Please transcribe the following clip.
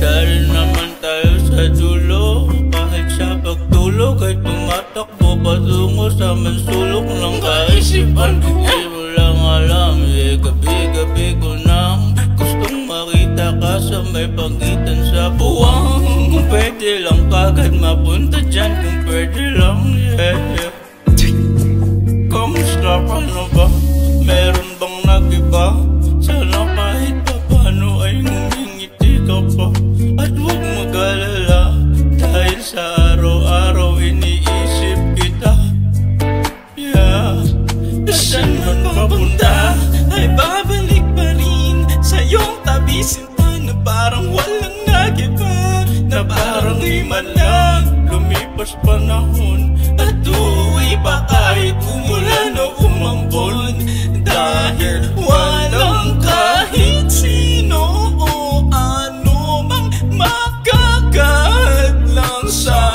Dahil naman tayo sa dulo, kahit sa pagtulog ay tumatakbo patungo sa mansulok ng kaisipan. Di mo lang alam, gabi-gabi ko nang gustong makita ka sa may pagitan sa buwang. Kung pwede lang kagad mapunta dyan, kung pwede lang, yeah. Kamusta ka na ba? Meron bang nag-iba? Sana kahit pa paano ay ngumingiti ka pa. At huwag mag-alala, dahil sa araw-araw iniisip kita. Yeah. Saan man papunta ay babalik pa rin sa iyong tabi, sinta na parang walang nag-iba, na parang di man lang lumipas panahon at uuwi pa kahit umulan o umambon. Dahil walang kahit sino o ano mang makakahadlang sa